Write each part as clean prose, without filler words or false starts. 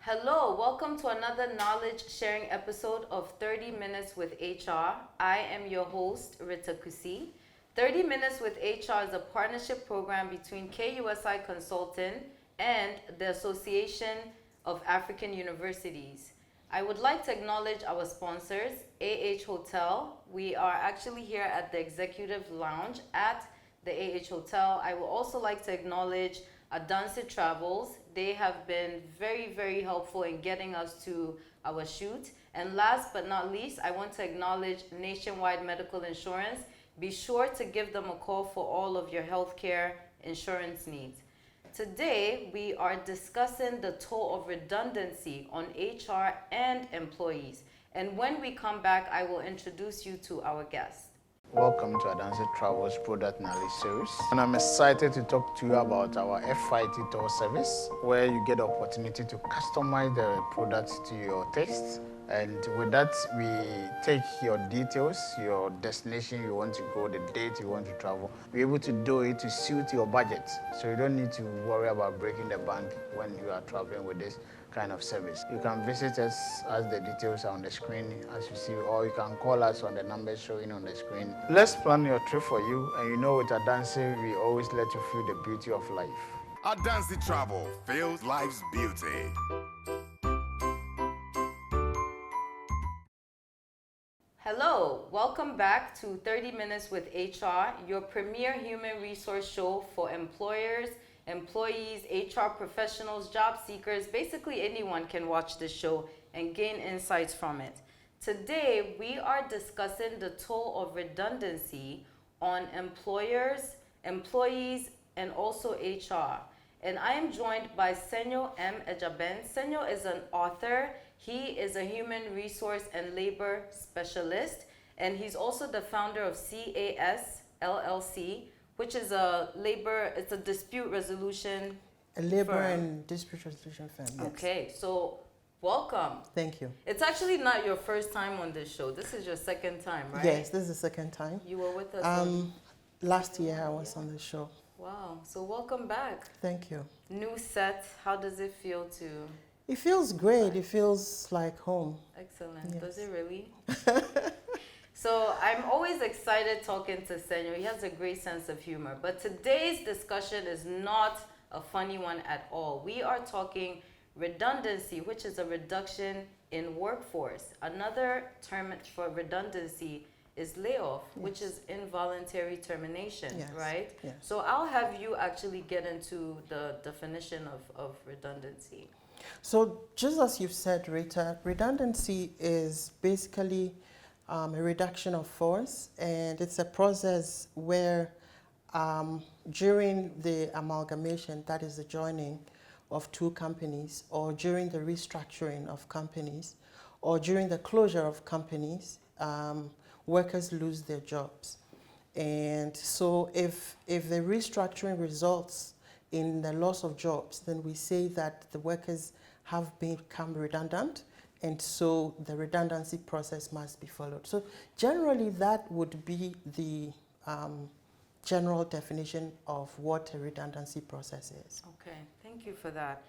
Hello, welcome to another knowledge sharing episode of 30 Minutes with HR. I am your host, Rita Kusi. 30 Minutes with HR is a partnership program between KUSI Consulting and the Association of African Universities. I would like to acknowledge our sponsors, Hotel. We are actually here at the Executive Lounge at the Hotel. I would also like to acknowledge Redundancy Travels. They have been very, very helpful in getting us to our shoot. And last but not least, I want to acknowledge Nationwide Medical Insurance. Be sure to give them a call for all of your healthcare insurance needs. Today, we are discussing the toll of redundancy on HR and employees. And when we come back, I will introduce you to our guest. Welcome to Redundancy Travels Product Knowledge Series. And I'm excited to talk to you about our FIT tour service, where you get the opportunity to customize the product to your taste. And with that, we take your details, your destination you want to go, the date you want to travel. We're able to do it to suit your budget. So you don't need to worry about breaking the bank when you are traveling with this kind of service. You can visit us as the details are on the screen as you see, or you can call us on the numbers showing on the screen. Let's plan your trip for you, and you know with Redundancy, we always let you feel the beauty of life. Redundancy Travel feels life's beauty. Hello, welcome back to 30 Minutes with HR, your premier human resource show for employers, employees, HR professionals, job seekers. Basically, anyone can watch this show and gain insights from it. Today, we are discussing the toll of redundancy on employers, employees, and also HR. And I am joined by Senyo M. Adjabeng. Senyo is an author. He is a human resource and labor specialist, and he's also the founder of CAS LLC, which is it's a dispute resolution A labor firm. and dispute resolution firm. Yes. Okay, so welcome. Thank you. It's actually not your first time on this show. This is your second time, right? Yes, this is the second time. You were with us. Last year I was on the show. Wow, so welcome back. Thank you. New set, how does it feel to... It feels great. It feels like home. Excellent. Yes. Does it really? So I'm always excited talking to Senyo. He has a great sense of humor. But today's discussion is not a funny one at all. We are talking redundancy, which is a reduction in workforce. Another term for redundancy is layoff, which is involuntary termination, Yes. right? Yes. So I'll have you actually get into the definition of redundancy. So just as you've said, Rita, redundancy is basically a reduction of force, and it's a process where during the amalgamation, that is the joining of two companies, or during the restructuring of companies, or during the closure of companies, workers lose their jobs. And so if the restructuring results in the loss of jobs, then we say that the workers have become redundant, and so the redundancy process must be followed. So generally that would be the general definition of what a redundancy process is. Okay, thank you for that.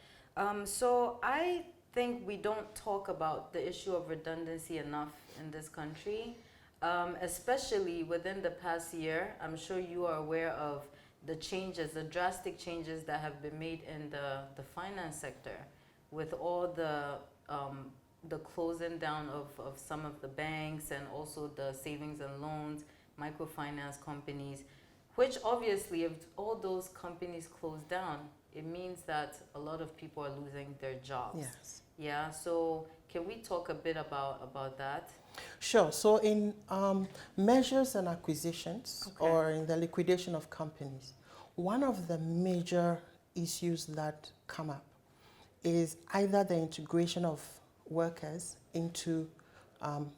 So I think we don't talk about the issue of redundancy enough in this country, especially within the past year. I'm sure you are aware of the changes, the drastic changes that have been made in the finance sector, with all the closing down of some of the banks and also the savings and loans, microfinance companies, which obviously if all those companies close down, it means that a lot of people are losing their jobs. Yes. Yeah, so can we talk a bit about that? Sure. So in mergers and acquisitions, Okay. or in the liquidation of companies, one of the major issues that come up is either the integration of workers into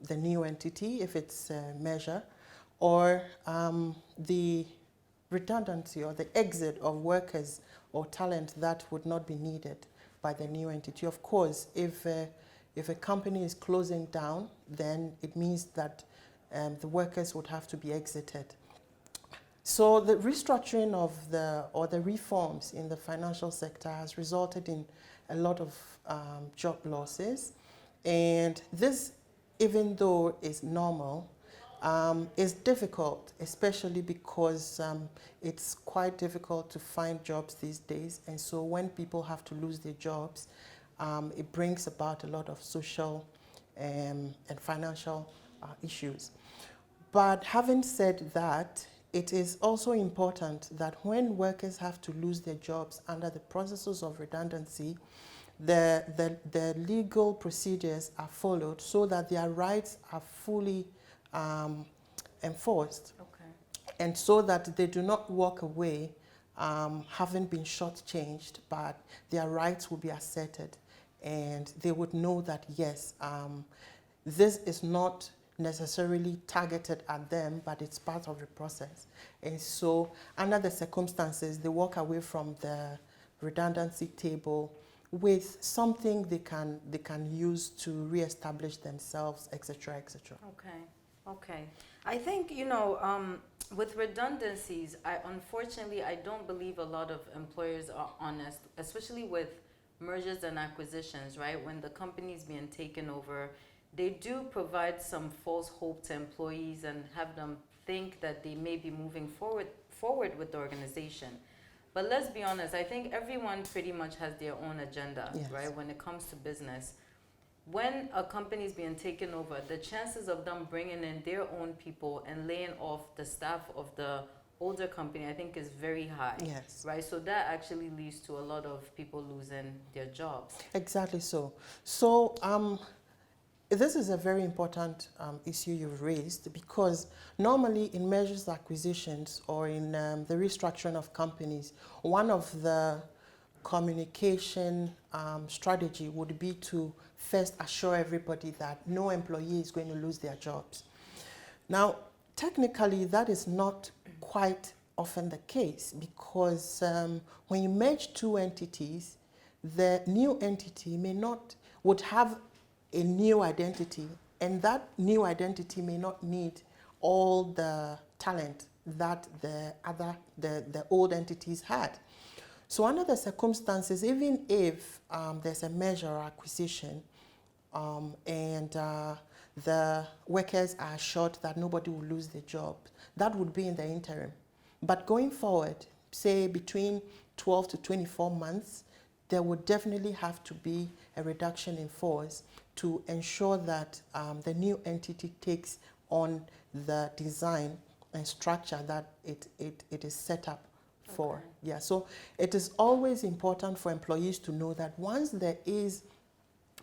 the new entity, if it's a measure, or the redundancy or the exit of workers or talent that would not be needed by the new entity. Of course, if a company is closing down, then it means that the workers would have to be exited. So the restructuring of the reforms in the financial sector has resulted in a lot of job losses, and this, even though is normal, is difficult, especially because it's quite difficult to find jobs these days. And so when people have to lose their jobs, it brings about a lot of social and financial issues. But having said that, it is also important that when workers have to lose their jobs under the processes of redundancy, the legal procedures are followed so that their rights are fully enforced. Okay. And so that they do not walk away having been shortchanged, but their rights will be asserted, and they would know that yes, this is not necessarily targeted at them, but it's part of the process. And so under the circumstances, they walk away from the redundancy table with something they can use to reestablish themselves, etc., etc. Okay. Okay. I think, with redundancies, unfortunately, I don't believe a lot of employers are honest, especially with mergers and acquisitions, right? When the company's being taken over, they do provide some false hope to employees and have them think that they may be moving forward with the organization. But let's be honest, I think everyone pretty much has their own agenda, Yes. right? When it comes to business. When a company is being taken over, the chances of them bringing in their own people and laying off the staff of the older company, I think, is very high. Yes. Right? So that actually leads to a lot of people losing their jobs. Exactly so. So this is a very important issue you've raised, because normally in mergers, acquisitions, or in the restructuring of companies, one of the communication strategy would be to first assure everybody that no employee is going to lose their jobs. Now, technically, that is not quite often the case, because when you merge two entities, the new entity would have a new identity, and that new identity may not need all the talent that the old entities had. So under the circumstances, even if there's a merger or acquisition, and the workers are assured that nobody will lose their job, that would be in the interim. But going forward, say between 12 to 24 months, there would definitely have to be a reduction in force to ensure that the new entity takes on the design and structure that it is set up for. Okay. Yeah, so it is always important for employees to know that once there is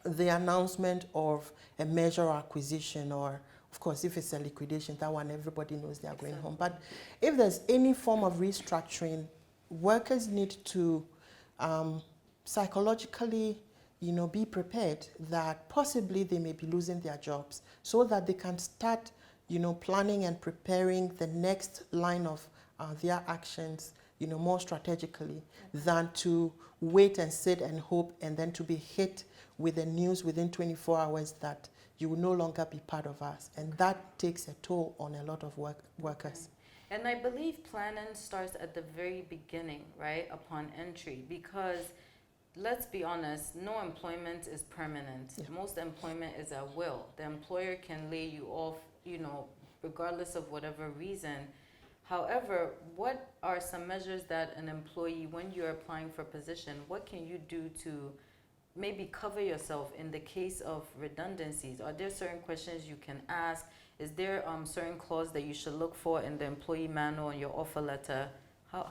the announcement of a merger or acquisition, or of course if it's a liquidation, that one everybody knows they are going home. But if there's any form of restructuring, workers need to psychologically, be prepared that possibly they may be losing their jobs, so that they can start, planning and preparing the next line of their actions, more strategically, than to wait and sit and hope and then to be hit with the news within 24 hours that you will no longer be part of us. And that takes a toll on a lot of workers. Okay. And I believe planning starts at the very beginning, right, upon entry, because let's be honest, no employment is permanent. Yeah. Most employment is at will. The employer can lay you off, regardless of whatever reason. However, what are some measures that an employee, when you're applying for a position, what can you do to maybe cover yourself in the case of redundancies? Are there certain questions you can ask? Is there certain clause that you should look for in the employee manual and your offer letter?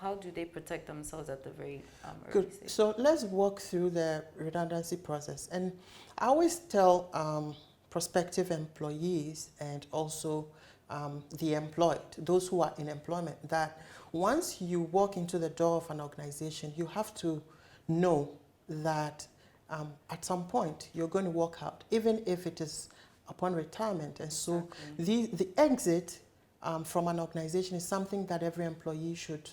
How do they protect themselves at the very early Good. stage? So let's walk through the redundancy process. And I always tell prospective employees and also the employed, those who are in employment, that once you walk into the door of an organization, you have to know that at some point you're going to walk out, even if it is upon retirement. And so the exit from an organization is something that every employee should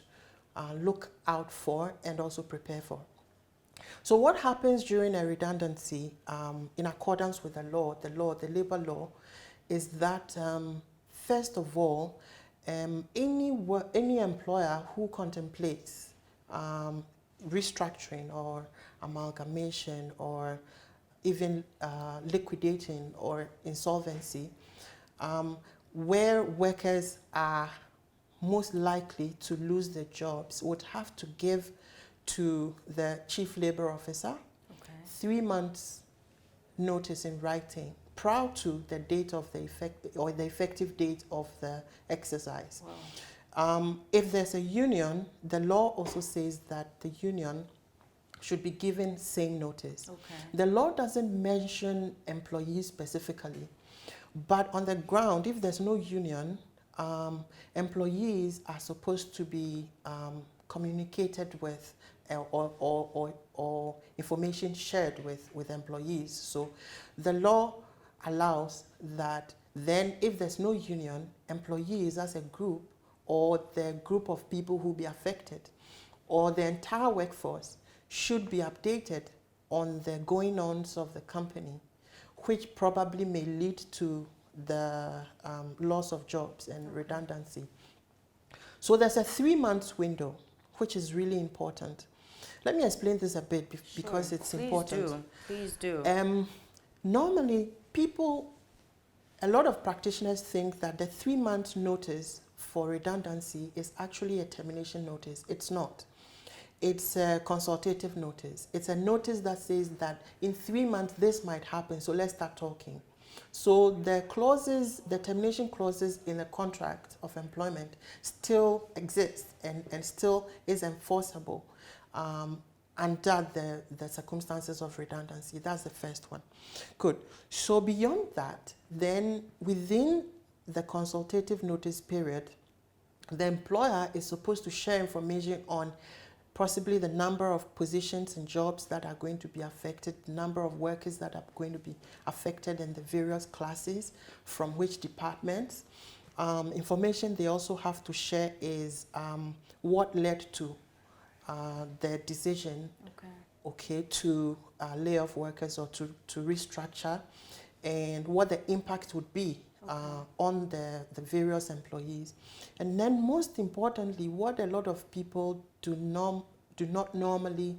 look out for and also prepare for. So what happens during a redundancy, in accordance with the labor law, is that first of all, any employer who contemplates restructuring or amalgamation or even liquidating or insolvency, where workers are most likely to lose their jobs, would have to give to the chief labor officer 3 months notice in writing prior to the date of the effective date of the exercise. Wow. If there's a union, the law also says that the union should be given same notice. Okay. The law doesn't mention employees specifically, but on the ground, if there's no union, employees are supposed to be communicated with or information shared with employees. So the law allows that then if there's no union, employees as a group or the group of people who be affected or the entire workforce should be updated on the going-ons of the company, which probably may lead to the loss of jobs and redundancy. So there's a 3 months window, which is really important. Let me explain this a bit because Sure. it's important. Please do. Normally, a lot of practitioners think that the 3 months notice for redundancy is actually a termination notice. It's not. It's a consultative notice. It's a notice that says that in 3 months this might happen, so let's start talking. So the clauses, the termination clauses in a contract of employment still exist and still is enforceable under the circumstances of redundancy. That's the first one. Good. So beyond that, then within the consultative notice period, the employer is supposed to share information on possibly the number of positions and jobs that are going to be affected, the number of workers that are going to be affected in the various classes, from which departments. Information they also have to share is what led to the decision to lay off workers or to restructure, and what the impact would be on the various employees. And then most importantly, what a lot of people do not normally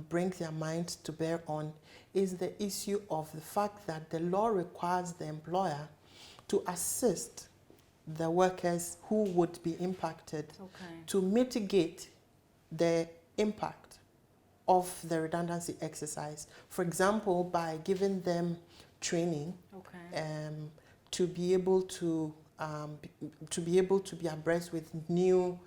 bring their minds to bear on is the issue of the fact that the law requires the employer to assist the workers who would be impacted to mitigate the impact of the redundancy exercise. For example, by giving them training to be able to be abreast with new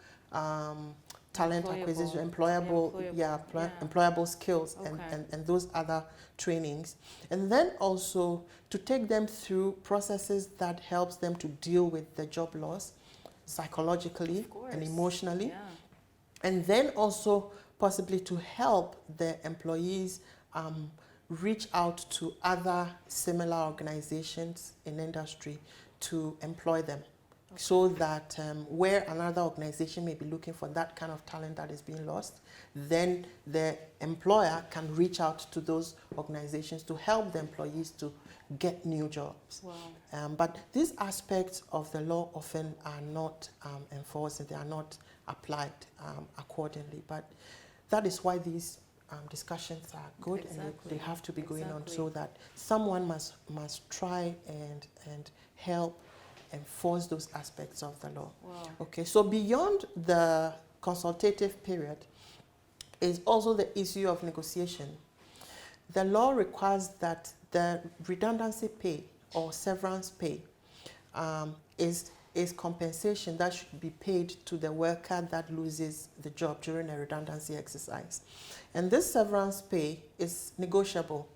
talent acquisition, employable skills, and those other trainings, and then also to take them through processes that helps them to deal with the job loss psychologically and emotionally, and then also possibly to help the employees reach out to other similar organizations in industry to employ them. So that where another organization may be looking for that kind of talent that is being lost, then the employer can reach out to those organizations to help the employees to get new jobs. But these aspects of the law often are not enforced and they are not applied accordingly. But that is why these discussions are good and they have to be going on, so that someone must try and help enforce those aspects of the law. Okay, so beyond the consultative period is also the issue of negotiation. The law requires that the redundancy pay or severance pay is compensation that should be paid to the worker that loses the job during a redundancy exercise. And this severance pay is negotiable.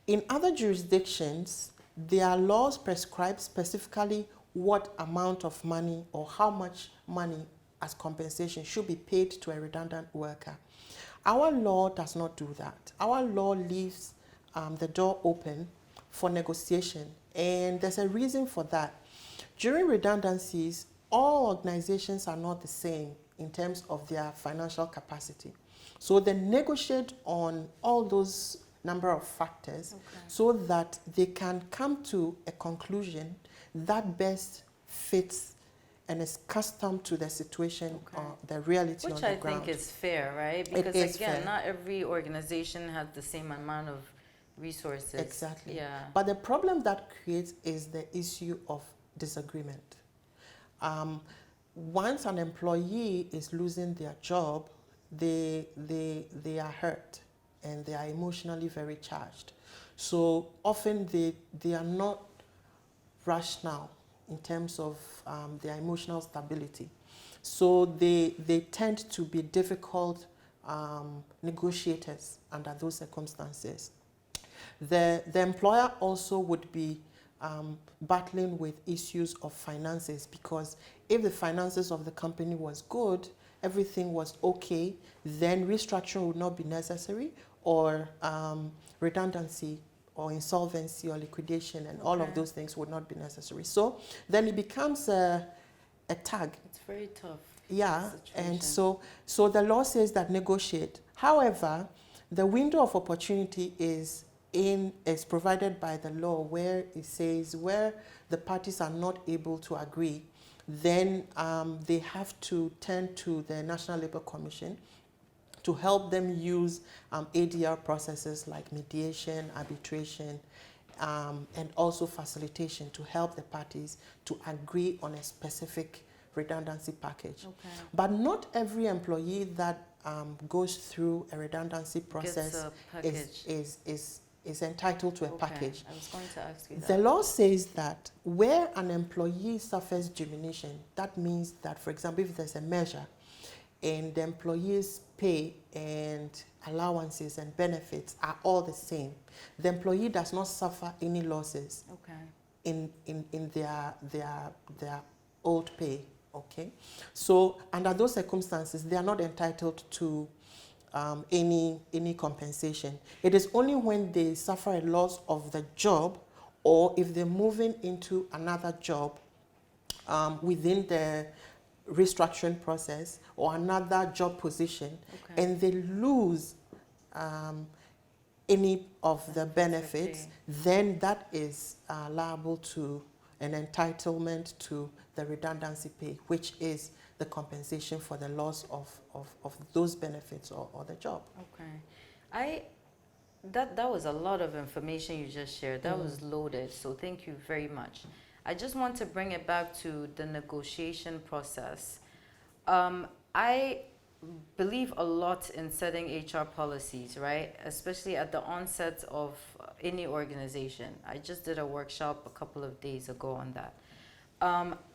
In other jurisdictions, their laws prescribe specifically what amount of money or how much money as compensation should be paid to a redundant worker. Our law does not do that. Our law leaves the door open for negotiation, and there's a reason for that. During redundancies, all organizations are not the same in terms of their financial capacity. So they negotiate on all those number of factors so that they can come to a conclusion that best fits and is accustomed to the situation, Okay. the reality Which on the I ground. think is fair, right? It Because is again, fair. not every organization has the same amount of resources. Exactly. Yeah. But the problem that creates is the issue of disagreement. Once an employee is losing their job, they are hurt and they are emotionally very charged. So often they are not rational in terms of their emotional stability. So they tend to be difficult negotiators under those circumstances. The employer also would be battling with issues of finances, because if the finances of the company was good, everything was okay, then restructuring would not be necessary, or redundancy or insolvency or liquidation and all of Okay. those things would not be necessary. So then it becomes a tag. It's very tough. Yeah, Situation. and so the law says that negotiate. However, the window of opportunity is provided by the law, where it says where the parties are not able to agree, then they have to turn to the National Labour Commission to help them use ADR processes like mediation, arbitration, and also facilitation to help the parties to agree on a specific redundancy package. Okay. But not every employee that goes through a redundancy process Gets a package. is entitled to a Okay. package. I was going to ask you that. The law says that where an employee suffers diminution, that means that, for example, if there's a measure and the employee's pay and allowances and benefits are all the same, the employee does not suffer any losses Okay. in their old pay. Okay, so under those circumstances, they are not entitled to any compensation. It is only when they suffer a loss of the job, or if they're moving into another job within the restructuring process or another job position, Okay. and they lose any of the benefits, pay. then that is liable to an entitlement to the redundancy pay, which is the compensation for the loss of those benefits or the job. Okay. That was a lot of information you just shared. That was loaded, so thank you very much. I just want to bring it back to the negotiation process. I believe a lot in setting HR policies, right? Especially at the onset of any organization. I just did a workshop a couple of days ago on that.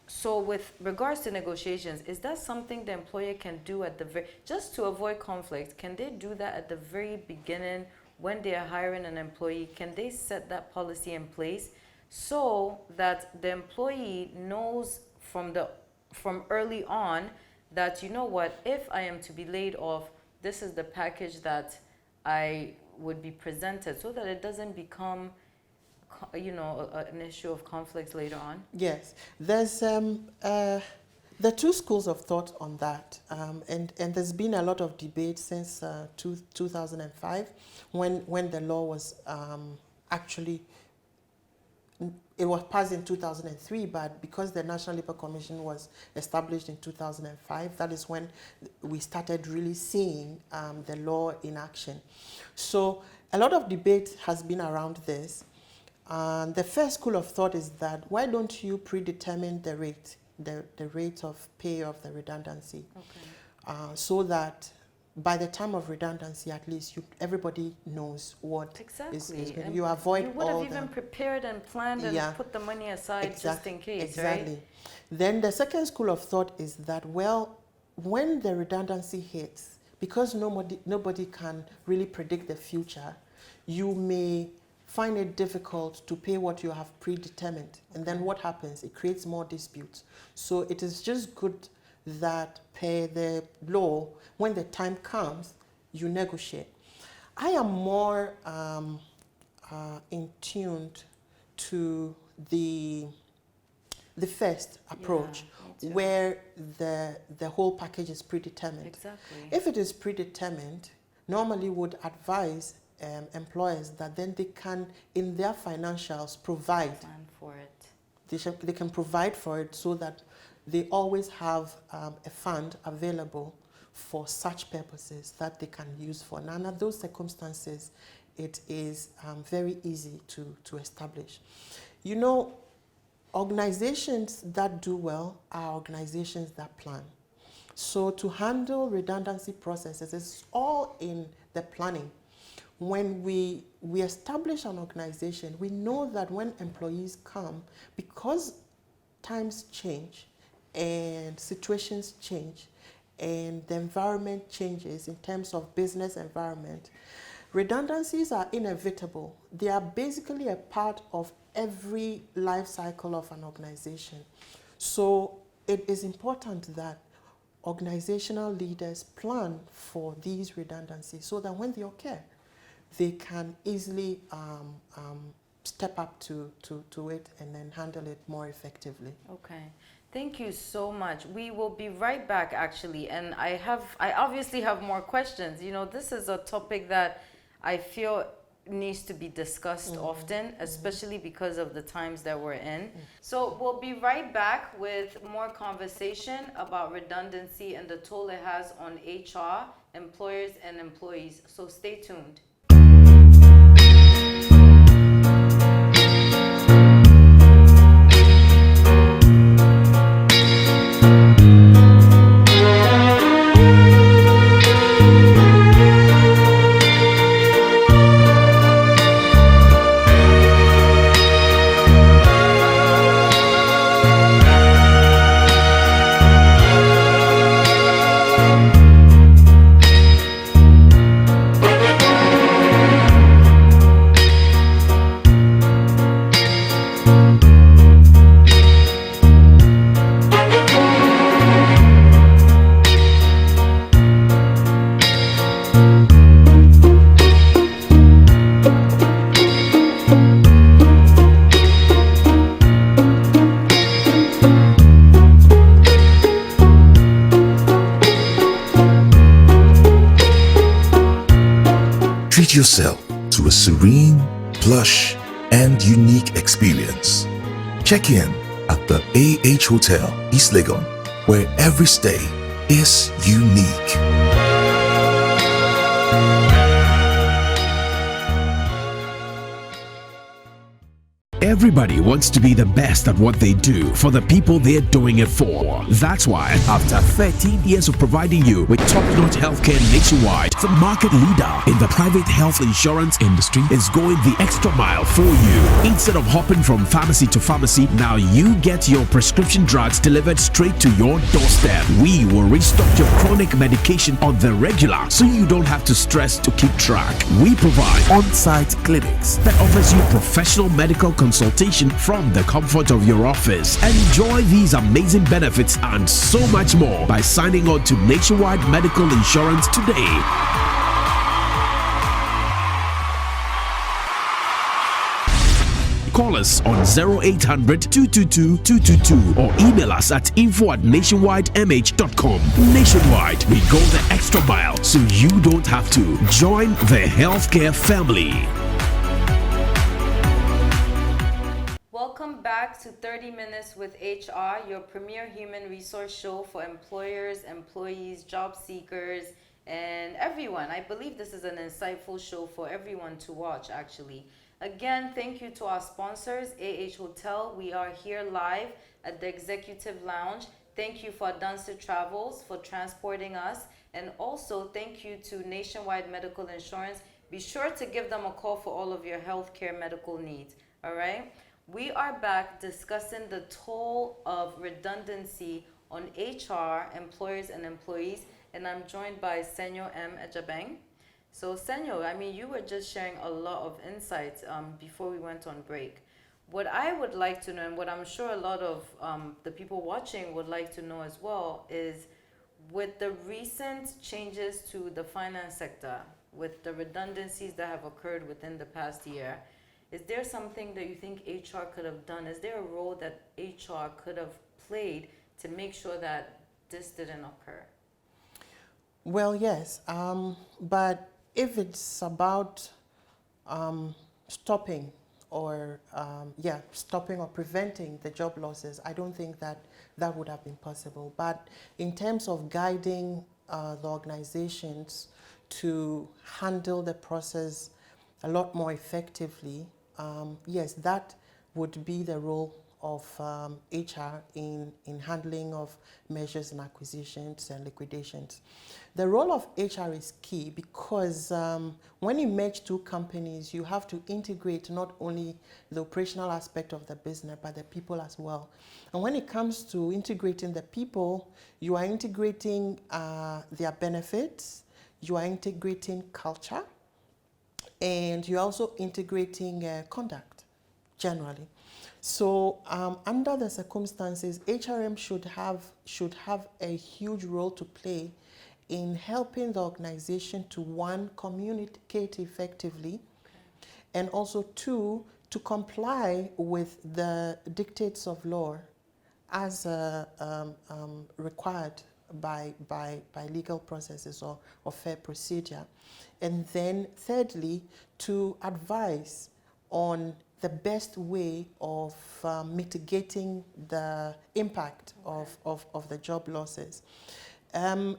So with regards to negotiations, is that something the employer can do at just to avoid conflict? Can they do that at the very beginning when they are hiring an employee? Can they set that policy in place so that the employee knows from early on that, you know what, if I am to be laid off, this is the package that I would be presented, so that it doesn't become an issue of conflicts later on? Yes, there's the two schools of thought on that, and there's been a lot of debate since 2005, when the law was actually, it was passed in 2003, but because the National Labour Commission was established in 2005, that is when we started really seeing the law in action. So a lot of debate has been around this. The first school of thought is that why don't you predetermine the rate, the rate of pay of the redundancy, so that by the time of redundancy, at least everybody knows what is going. And you avoid you would all have even prepared and planned and put the money aside just in case, exactly. right? Then the second school of thought is that, well, when the redundancy hits, because nobody can really predict the future, you may find it difficult to pay what you have predetermined. And then what happens? It creates more disputes. So it is just good that per the law, when the time comes, you negotiate. I am more in tuned to the first approach, where the whole package is predetermined. Exactly. If it is predetermined, normally would advise employers that then they can, in their financials, provide. Plan for it. They can provide for it, so that they always have a fund available for such purposes that they can use for. Now, under those circumstances, it is very easy to establish. You know, organizations that do well are organizations that plan. So to handle redundancy processes, it's all in the planning. When we establish an organization, we know that when employees come, because times change and situations change and the environment changes in terms of business environment, redundancies are inevitable. They are basically a part of every life cycle of an organization. So it is important that organizational leaders plan for these redundancies so that when they occur, they can easily step up to it and then handle it more effectively. Okay. Thank you so much. We will be right back actually, and I obviously have more questions. You know, this is a topic that I feel needs to be discussed often, especially because of the times that we're in. So we'll be right back with more conversation about redundancy and the toll it has on HR, employers, and employees. So stay tuned. Treat yourself to a serene, plush, and unique experience. Check in at the AH Hotel, East Legon, where every stay is unique. Everybody wants to be the best at what they do for the people they're doing it for. That's why, after 13 years of providing you with top-notch healthcare nationwide, the market leader in the private health insurance industry is going the extra mile for you. Instead of hopping from pharmacy to pharmacy, now you get your prescription drugs delivered straight to your doorstep. We will restock your chronic medication on the regular, so you don't have to stress to keep track. We provide on-site clinics that offers you professional medical consultation from the comfort of your office. Enjoy these amazing benefits and so much more by signing on to Nationwide Medical Insurance today. Call us on 0800 222 222 or email us at info@nationwidemh.com. Nationwide, we go the extra mile so you don't have to. Join the healthcare family. Welcome back to 30 Minutes with HR, your premier human resource show for employers, employees, job seekers, and everyone. I believe this is an insightful show for everyone to watch, actually. Again, thank you to our sponsors, AH Hotel. We are here live at the Executive Lounge. Thank you for Adjabeng Travels for transporting us. And also, thank you to Nationwide Medical Insurance. Be sure to give them a call for all of your healthcare medical needs, all right? We are back discussing the toll of redundancy on HR, employers, and employees, and I'm joined by Senyo M. Adjabeng. So Senyo, I mean, you were just sharing a lot of insights before we went on break. What I would like to know, and what I'm sure a lot of the people watching would like to know as well, is with the recent changes to the finance sector, with the redundancies that have occurred within the past year, is there something that you think HR could have done? Is there a role that HR could have played to make sure that this didn't occur? Well, yes, but if it's about stopping stopping or preventing the job losses, I don't think that that would have been possible. But in terms of guiding the organizations to handle the process a lot more effectively, yes, that would be the role of HR in handling of mergers and acquisitions and liquidations. The role of HR is key because when you merge two companies, you have to integrate not only the operational aspect of the business, but the people as well. And when it comes to integrating the people, you are integrating their benefits, you are integrating culture, and you're also integrating conduct generally. So under the circumstances, HRM should have a huge role to play in helping the organization to, one, communicate effectively, and also two, to comply with the dictates of law as required by legal processes or fair procedure. And then thirdly, to advise on the best way of mitigating the impact of the job losses.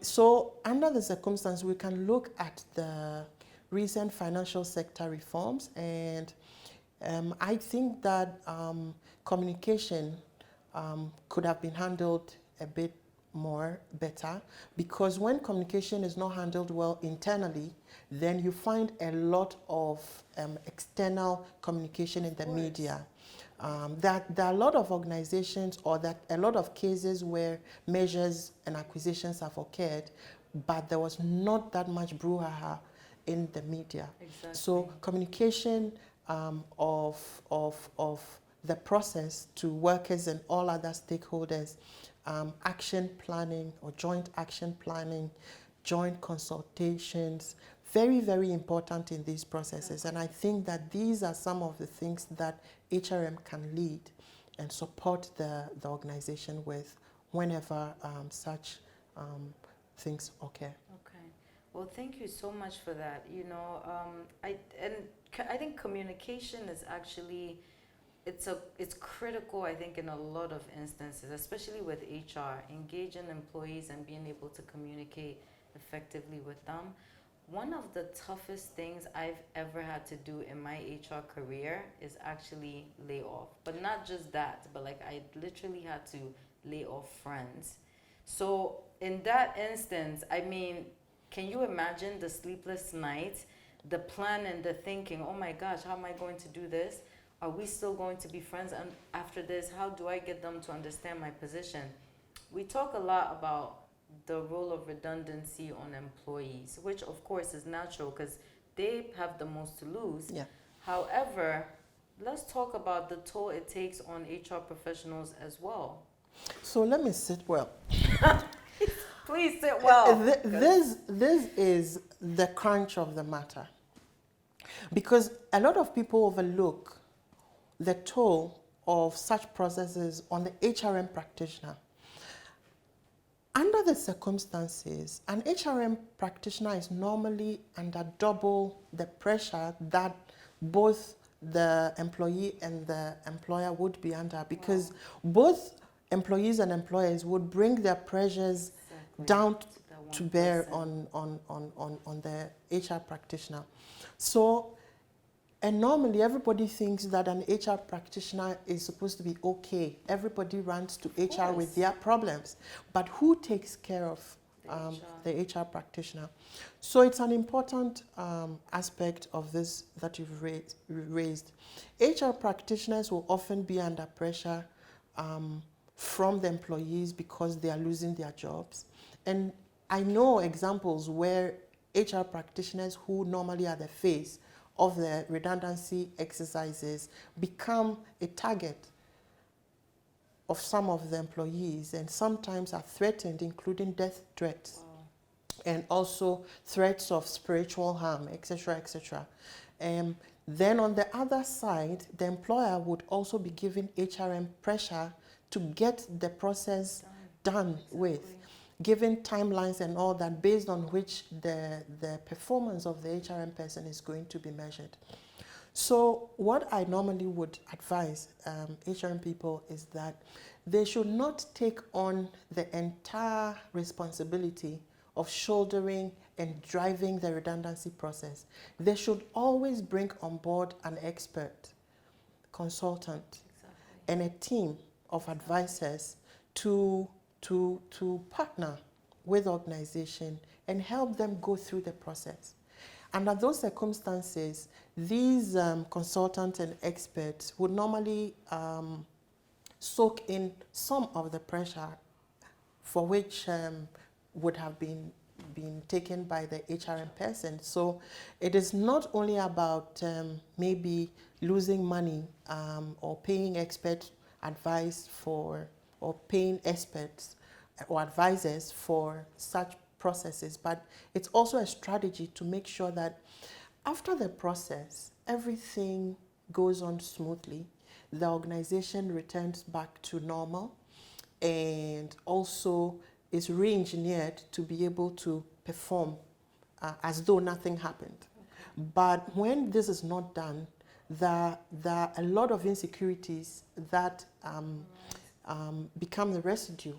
So under the circumstance, we can look at the recent financial sector reforms, and I think that communication could have been handled a bit better, because when communication is not handled well internally, then you find a lot of external communication in the media. That there are a lot of organizations, or that a lot of cases where mergers and acquisitions have occurred, but there was not that much brouhaha in the media. Exactly. So communication of the process to workers and all other stakeholders, action planning or joint action planning, joint consultations, very, very important in these processes. And I think that these are some of the things that HRM can lead and support the organization with whenever such things occur. Okay. Well, thank you so much for that. You know, I think communication is actually, it's critical, I think, in a lot of instances, especially with HR, engaging employees and being able to communicate effectively with them. One of the toughest things I've ever had to do in my HR career is actually lay off. But not just that, but like I literally had to lay off friends. So in that instance, I mean, can you imagine the sleepless nights, the plan and the thinking, oh my gosh, how am I going to do this? Are we still going to be friends? And after this, how do I get them to understand my position? We talk a lot about the role of redundancy on employees, which of course is natural because they have the most to lose. Yeah. However, let's talk about the toll it takes on HR professionals as well. So let me sit well. Please sit well. This is the crunch of the matter, because a lot of people overlook the toll of such processes on the HRM practitioner. Under the circumstances, an HRM practitioner is normally under double the pressure that both the employee and the employer would be under, because both employees and employers would bring their pressures down to bear on the HR practitioner. So, and normally everybody thinks that an HR practitioner is supposed to be okay. Everybody runs to HR with their problems. But who takes care of the HR practitioner? So it's an important aspect of this that you've raised. HR practitioners will often be under pressure from the employees because they are losing their jobs. And I know examples where HR practitioners who normally are the face of the redundancy exercises become a target of some of the employees, and sometimes are threatened, including death threats, and also threats of spiritual harm, etc., etc. Then on the other side, the employer would also be giving HRM pressure to get the process done with, given timelines and all that, based on which the performance of the HRM person is going to be measured. So what I normally would advise HRM people is that they should not take on the entire responsibility of shouldering and driving the redundancy process. They should always bring on board an expert, consultant, and a team of advisors to partner with the organization and help them go through the process. Under those circumstances, these consultants and experts would normally soak in some of the pressure for which would have been taken by the HRM person. So it is not only about maybe losing money or paying expert advice for, or paying experts or advisors for such processes, but it's also a strategy to make sure that after the process, everything goes on smoothly, the organization returns back to normal, and also is re-engineered to be able to perform as though nothing happened. Okay. But when this is not done, there are a lot of insecurities that become the residue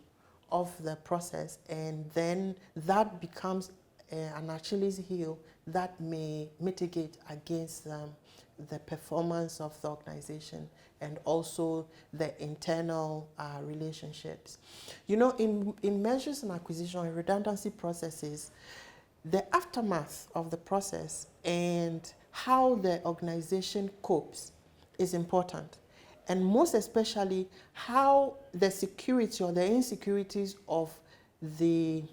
of the process, and then that becomes an Achilles heel that may mitigate against the performance of the organization and also the internal relationships. You know, in mergers and acquisition and redundancy processes, the aftermath of the process and how the organization copes is important. And most especially how the security or the insecurities of the,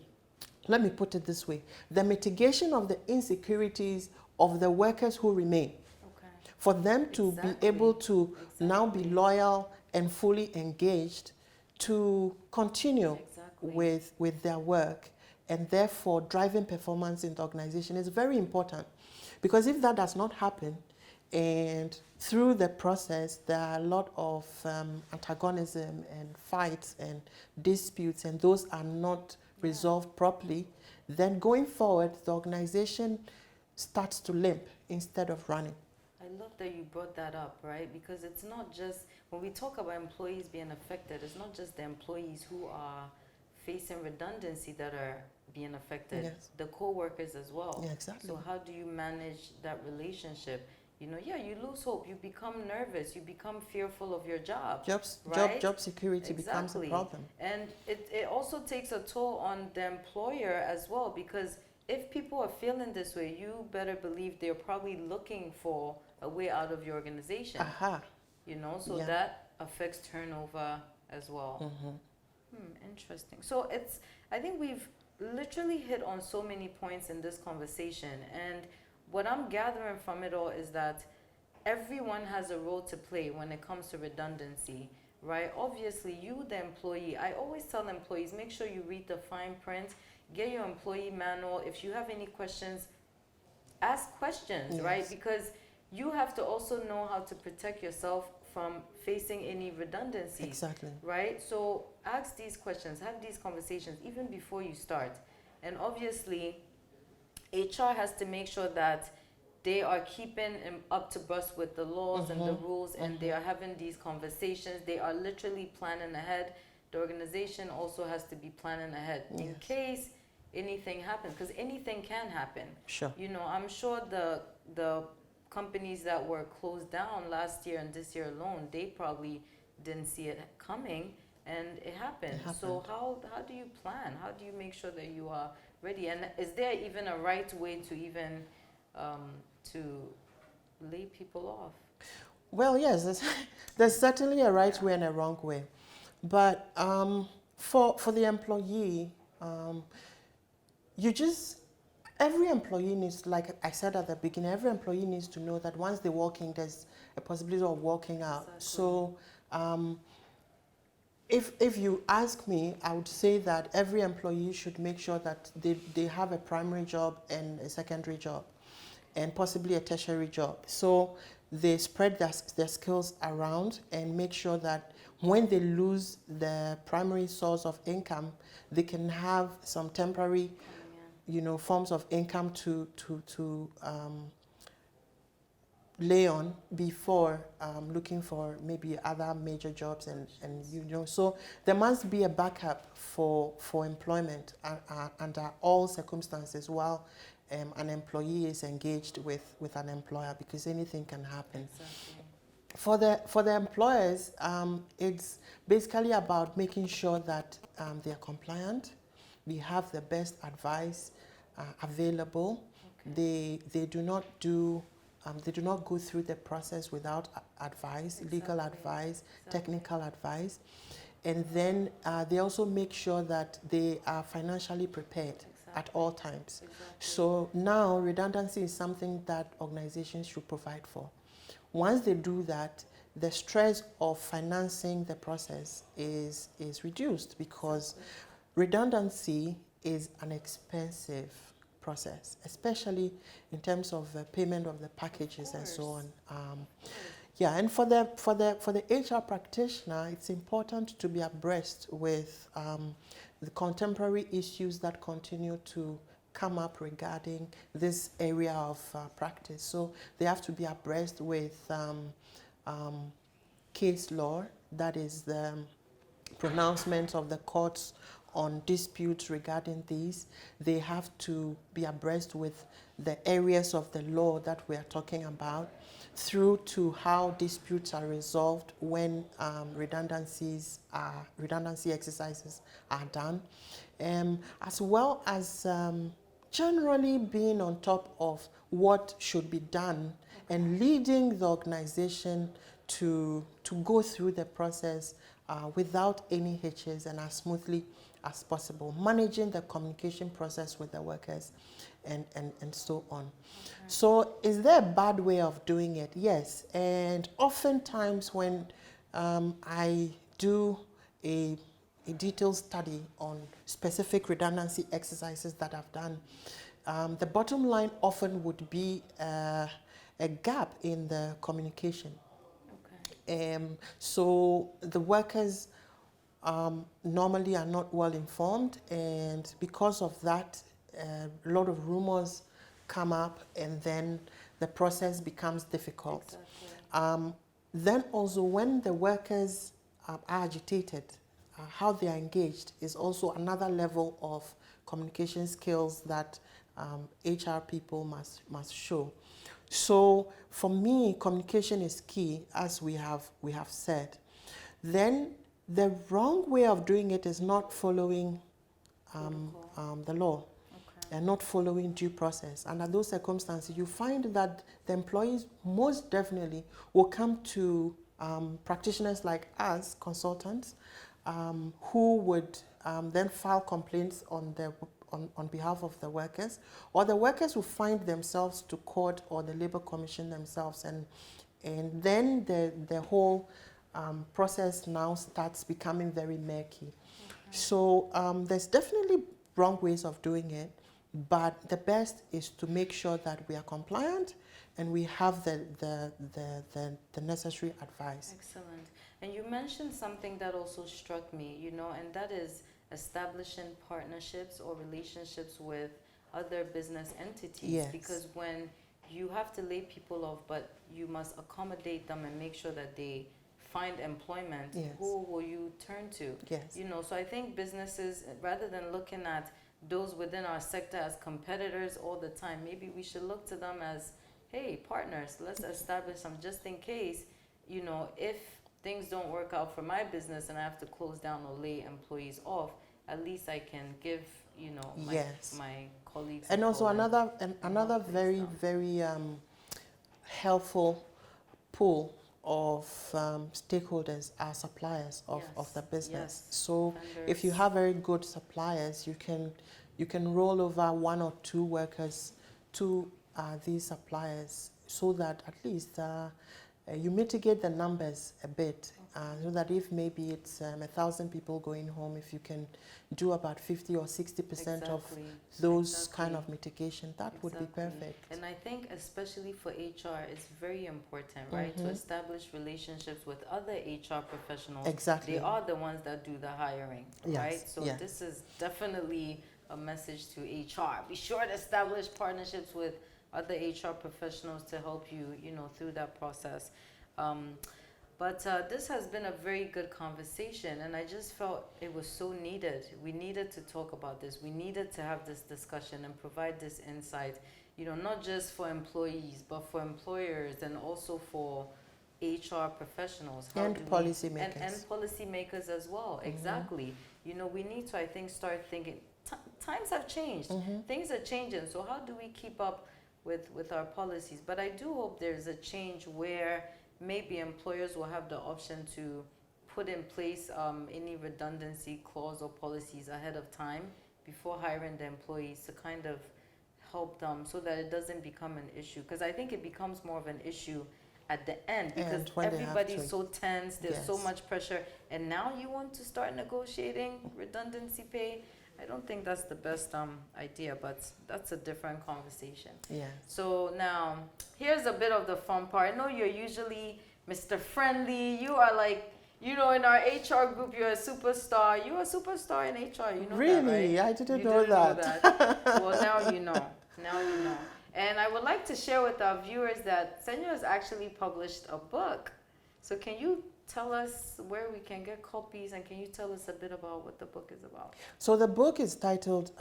let me put it this way, the mitigation of the insecurities of the workers who remain. Okay. For them to be able to now be loyal and fully engaged to continue with their work, and therefore driving performance in the organization is very important. Because if that does not happen, and through the process, there are a lot of antagonism and fights and disputes, and those are not resolved properly, then going forward, the organization starts to limp instead of running. I love that you brought that up, right? Because it's not just, when we talk about employees being affected, it's not just the employees who are facing redundancy that are being affected, yes. The co-workers as well. Yeah, exactly. So how do you manage that relationship? You know, yeah, you lose hope, you become nervous, you become fearful of your job. Job security becomes a problem. And it also takes a toll on the employer as well, because if people are feeling this way, you better believe they're probably looking for a way out of your organization. You know, so that affects turnover as well. Interesting. So I think we've literally hit on so many points in this conversation, and what I'm gathering from it all is that everyone has a role to play when it comes to redundancy, right? Obviously, you, the employee, I always tell employees, make sure you read the fine print, get your employee manual. If you have any questions, ask questions, yes. Right? Because you have to also know how to protect yourself from facing any redundancies. Exactly. Right? So ask these questions, have these conversations even before you start. And obviously, HR has to make sure that they are keeping up to brush with the laws and the rules, and they are having these conversations. They are literally planning ahead. The organization also has to be planning ahead in case anything happens, because anything can happen. Sure. You know, I'm sure the companies that were closed down last year and this year alone, they probably didn't see it coming, and it happened. So how do you plan? How do you make sure that you are ready? And is there even a right way to even to lay people off? Well, yes, there's certainly a right way and a wrong way. But for the employee, every employee needs, like I said at the beginning, every employee needs to know that once they walk in, there's a possibility of walking out. Exactly. So if you ask me, I would say that every employee should make sure that they have a primary job and a secondary job, and possibly a tertiary job. So they spread their skills around and make sure that when they lose the primary source of income, they can have some temporary, forms of income to lay on before looking for maybe other major jobs and so there must be a backup for employment under all circumstances while an employee is engaged with an employer, because anything can happen. Exactly. For the employers, it's basically about making sure that they are compliant. We have the best advice available. Okay. They do not go through the process without advice, legal advice, technical advice, and then they also make sure that they are financially prepared at all times. So now redundancy is something that organizations should provide for. Once they do that, the stress of financing the process is reduced, because redundancy is an expensive process, especially in terms of payment of the packages and so on. Yeah, and for the HR practitioner, it's important to be abreast with the contemporary issues that continue to come up regarding this area of practice. So they have to be abreast with case law, that is the pronouncements of the courts on disputes regarding these. They have to be abreast with the areas of the law that we are talking about, through to how disputes are resolved when redundancy exercises are done, as well as generally being on top of what should be done and leading the organization to go through the process without any hitches and as smoothly as possible, managing the communication process with the workers and so on. Okay. So is there a bad way of doing it? Yes, and oftentimes when I do a detailed study on specific redundancy exercises that I've done, the bottom line often would be a gap in the communication. Okay. So the workers normally are not well informed, and because of that, a lot of rumors come up, and then the process becomes difficult. Exactly. Then also, when the workers are agitated, how they are engaged is also another level of communication skills that HR people must show. So for me, communication is key, as we have said. Then the wrong way of doing it is not following the law. Okay. And not following due process. Under those circumstances, you find that the employees most definitely will come to practitioners like us, consultants, who would then file complaints on behalf of the workers, or the workers will find themselves to court or the Labour Commission themselves, and then the whole process now starts becoming very murky. Okay. So there's definitely wrong ways of doing it, but the best is to make sure that we are compliant and we have the necessary advice. Excellent. And you mentioned something that also struck me, and that is establishing partnerships or relationships with other business entities. Yes. Because when you have to lay people off, but you must accommodate them and make sure that they find employment, yes. Who will you turn to? Yes. So I think businesses, rather than looking at those within our sector as competitors all the time, maybe we should look to them as, hey, partners, let's establish some, just in case, if things don't work out for my business and I have to close down or lay employees off, at least I can give, my, yes. my colleagues. And also another very, very helpful pool of stakeholders are suppliers of the business. Yes. So vendors. If you have very good suppliers, you can roll over one or two workers to these suppliers, so that at least you mitigate the numbers a bit. So that if maybe it's 1,000 people going home, if you can do about 50 or 60% of those kind of mitigation, that would be perfect. And I think especially for HR, it's very important, right? Mm-hmm. To establish relationships with other HR professionals. Exactly. They are the ones that do the hiring, yes. Right? So yes. This is definitely a message to HR. Be sure to establish partnerships with other HR professionals to help you, through that process. But this has been a very good conversation, and I just felt it was so needed. We needed to talk about this. We needed to have this discussion and provide this insight, not just for employees, but for employers and also for HR professionals. And policymakers. And policymakers as well, exactly. We need to, I think, start thinking, times have changed. Things are changing, so how do we keep up with our policies? But I do hope there's a change where maybe employers will have the option to put in place any redundancy clause or policies ahead of time before hiring the employees to kind of help them so that it doesn't become an issue. Because I think it becomes more of an issue at the end because everybody's so tense, there's so much pressure, and now you want to start negotiating redundancy pay. I don't think that's the best idea, but that's a different conversation. Yeah. So now, here's a bit of the fun part. I know you're usually Mr. Friendly. You are like, in our HR group, you're a superstar. You're a superstar in HR, Really? that, right? I didn't know that. Well, now you know. Now you know. And I would like to share with our viewers that Senyo has actually published a book. So can you tell us where we can get copies, and can you tell us a bit about what the book is about? So the book is titled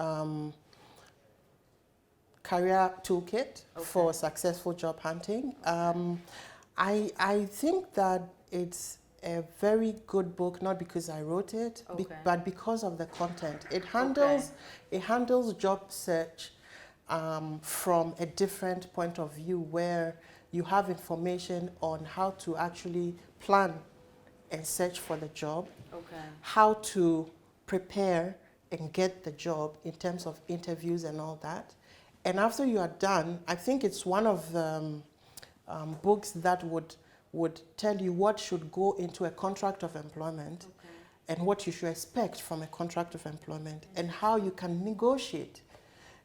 Career Toolkit for Successful Job Hunting. I think that it's a very good book, not because I wrote it, but because of the content. It handles job search from a different point of view, where you have information on how to actually plan and search for the job, how to prepare and get the job in terms of interviews and all that. And after you are done, I think it's one of the books that would tell you what should go into a contract of employment and what you should expect from a contract of employment and how you can negotiate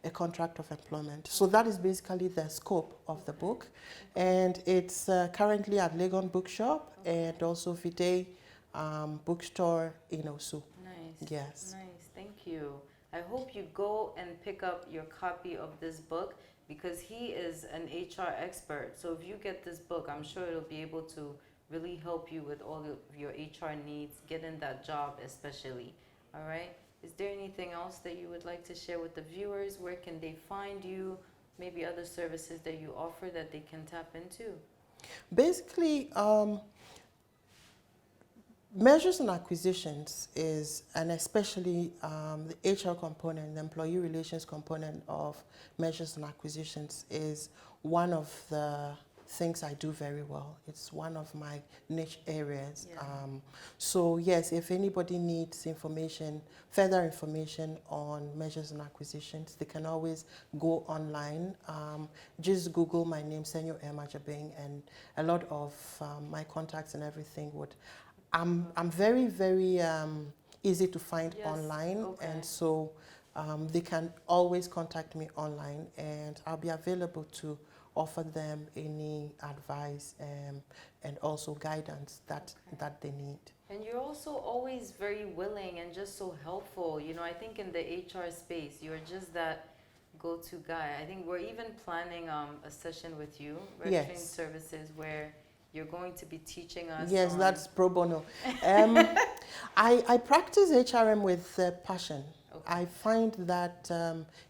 a contract of employment. So that is basically the scope of the book. And it's currently at Legon Bookshop and also Vide Bookstore in Osu. Nice. Yes. Nice. Thank you. I hope you go and pick up your copy of this book, because he is an HR expert. So if you get this book, I'm sure it'll be able to really help you with all of your HR needs, getting that job especially. All right? Is there anything else that you would like to share with the viewers? Where can they find you? Maybe other services that you offer that they can tap into? Basically, mergers and acquisitions is, and especially the HR component, the employee relations component of mergers and acquisitions is one of the things I do very well. It's one of my niche areas. Yeah. So yes, if anybody needs information, further information on mergers and acquisitions, they can always go online. Just Google my name, Senyo Adjabeng, and a lot of my contacts and everything would. I'm very, very easy to find online, and so they can always contact me online, and I'll be available to offer them any advice and also guidance that they need. And you're also always very willing and just so helpful. I think in the HR space, you're just that go-to guy. I think we're even planning a session with you, Registering Services, where you're going to be teaching us. Yes, that's pro bono. I practice HRM with passion. I find that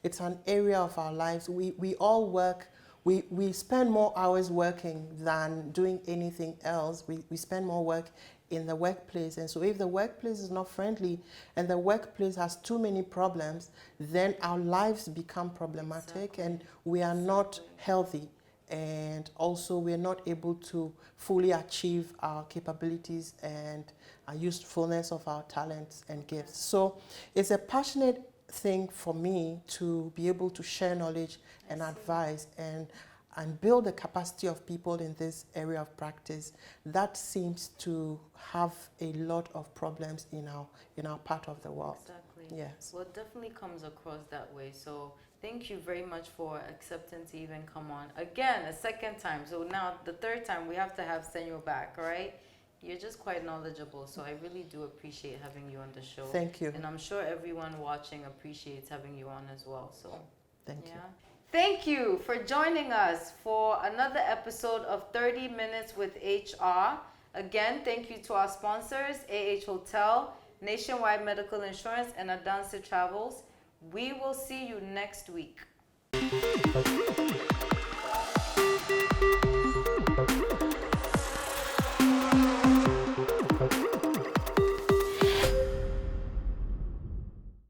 it's an area of our lives. We all work. We spend more hours working than doing anything else. We spend more work in the workplace. And so if the workplace is not friendly and the workplace has too many problems, then our lives become problematic and we are not healthy. And also we're not able to fully achieve our capabilities and our usefulness of our talents and gifts. So it's a passionate thing for me to be able to share knowledge and advice and build the capacity of people in this area of practice that seems to have a lot of problems in our part of the world. Exactly. Yes. Well, it definitely comes across that way. So thank you very much for accepting to even come on again a second time. So now the third time we have to have Senyo back, all right? You're just quite knowledgeable, so I really do appreciate having you on the show. Thank you. And I'm sure everyone watching appreciates having you on as well. So Thank you. Thank you for joining us for another episode of 30 Minutes with HR. Again, thank you to our sponsors, Hotel, Nationwide Medical Insurance, and Redundancy Travels. We will see you next week.